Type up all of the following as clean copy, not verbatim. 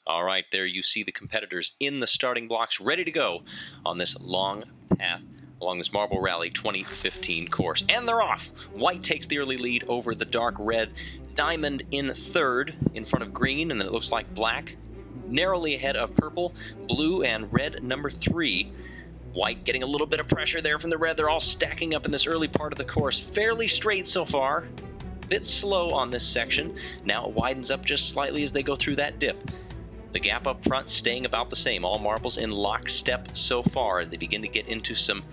All right, there you see the competitors in the starting blocks ready to go on this long path along this Marble Rally 2015 course. And they're off. White takes the early lead over the dark red. Diamond in third in front of green, and then it looks like black. Narrowly ahead of purple, blue, and red number 3. White getting a little bit of pressure there from the red. They're all stacking up in this early part of the course. Fairly straight so far. Bit slow on this section. Now it widens up just slightly as they go through that dip. The gap up front staying about the same. All marbles in lockstep so far as they begin to get into some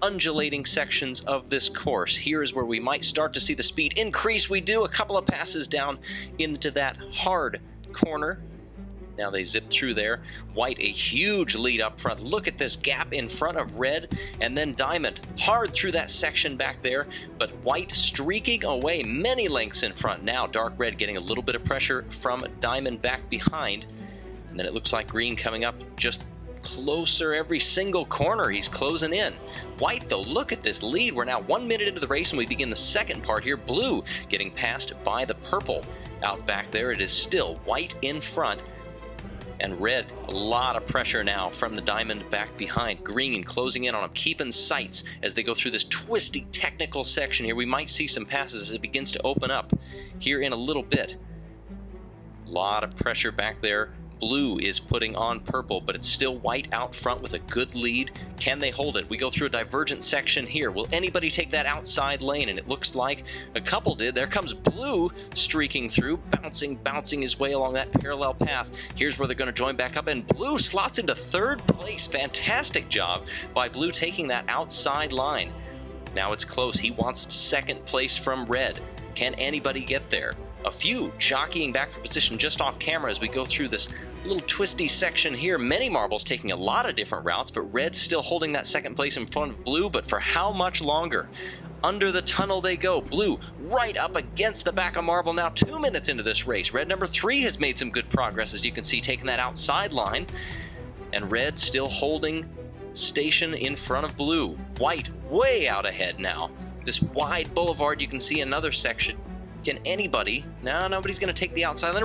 undulating sections of this course. Here is where we might start to see the speed increase. We do a couple of passes down into that hard corner. Now they zip through there. White a huge lead up front. Look at this gap in front of red, and then diamond hard through that section back there, but white streaking away many lengths in front. Now dark red getting a little bit of pressure from diamond back behind, and then it looks like green coming up just closer every single corner. He's closing in. White, though, look at this lead. We're now 1 minute into the race, and we begin the second part here. Blue getting passed by the purple out back there. It is still white in front, and red, a lot of pressure now from the diamond back behind. Green closing in on him, keeping sights as they go through this twisty technical section here. We might see some passes as it begins to open up here in a little bit. A lot of pressure back there. Blue is putting on purple, but it's still white out front with a good lead. Can they hold it? We go through a divergent section here. Will anybody take that outside lane? And it looks like a couple did. There comes blue streaking through, bouncing his way along that parallel path. Here's where they're going to join back up, and blue slots into third place. Fantastic job by blue taking that outside line. Now it's close. He wants second place from red. Can anybody get there? A few jockeying back for position just off camera as we go through this little twisty section here. Many marbles taking a lot of different routes, but red still holding that second place in front of blue, but for how much longer? Under the tunnel they go. Blue right up against the back of marble now, 2 minutes into this race. Red number 3 has made some good progress, as you can see, taking that outside line, and red still holding station in front of blue. White way out ahead now. This wide boulevard, you can see another section. Can anybody? No, nobody's going to take the outside line.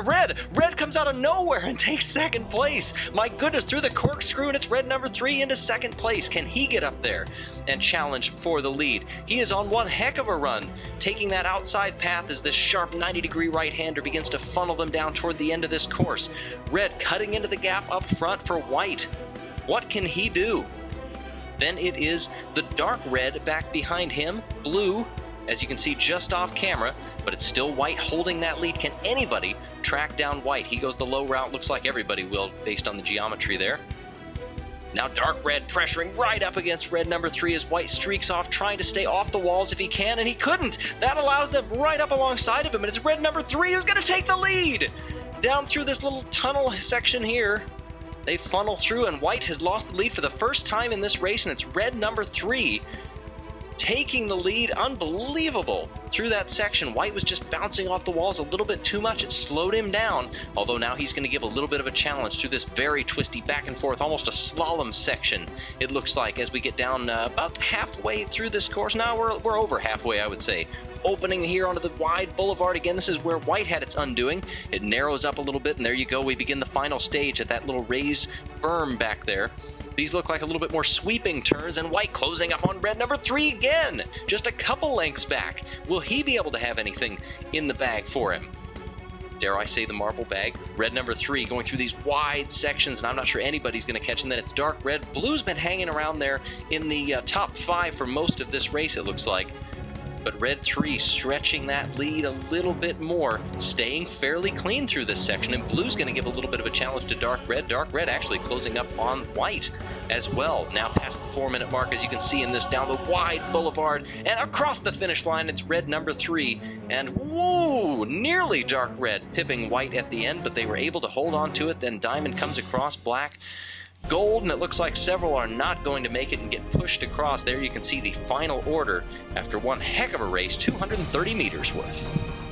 Red comes out of nowhere and takes second place. My goodness, through the corkscrew, and it's red number 3 into second place. Can he get up there and challenge for the lead? He is on one heck of a run, taking that outside path as this sharp 90-degree right-hander begins to funnel them down toward the end of this course. Red cutting into the gap up front for white. What can he do? Then it is the dark red back behind him. Blue, as you can see just off camera, but it's still white holding that lead. Can anybody track down white? He goes the low route. Looks like everybody will based on the geometry there. Now dark red pressuring right up against red number 3 as white streaks off, trying to stay off the walls if he can, and he couldn't. That allows them right up alongside of him, and it's red number 3 who's going to take the lead. Down through this little tunnel section here, they funnel through, and white has lost the lead for the first time in this race, and it's red number 3 taking the lead. Unbelievable through that section. White was just bouncing off the walls a little bit too much. It slowed him down, although now he's going to give a little bit of a challenge through this very twisty back and forth, almost a slalom section, it looks like, as we get down about halfway through this course. Now we're over halfway, I would say. Opening here onto the wide boulevard again. This is where white had its undoing. It narrows up a little bit, and there you go. We begin the final stage at that little raised berm back there. These look like a little bit more sweeping turns, and white closing up on red number 3 again. Just a couple lengths back. Will he be able to have anything in the bag for him? Dare I say the marble bag? Red number 3 going through these wide sections, and I'm not sure anybody's going to catch him. Then it's dark red. Blue's been hanging around there in the top 5 for most of this race, it looks like. But red 3 stretching that lead a little bit more, staying fairly clean through this section, and blue's going to give a little bit of a challenge to dark red. Dark red actually closing up on white as well. Now past the 4-minute mark, as you can see in this down the wide boulevard, and across the finish line, it's red number 3, and whoa, nearly dark red pipping white at the end, but they were able to hold on to it. Then diamond comes across black, gold, and it looks like several are not going to make it and get pushed across. There you can see the final order after one heck of a race, 230 meters worth.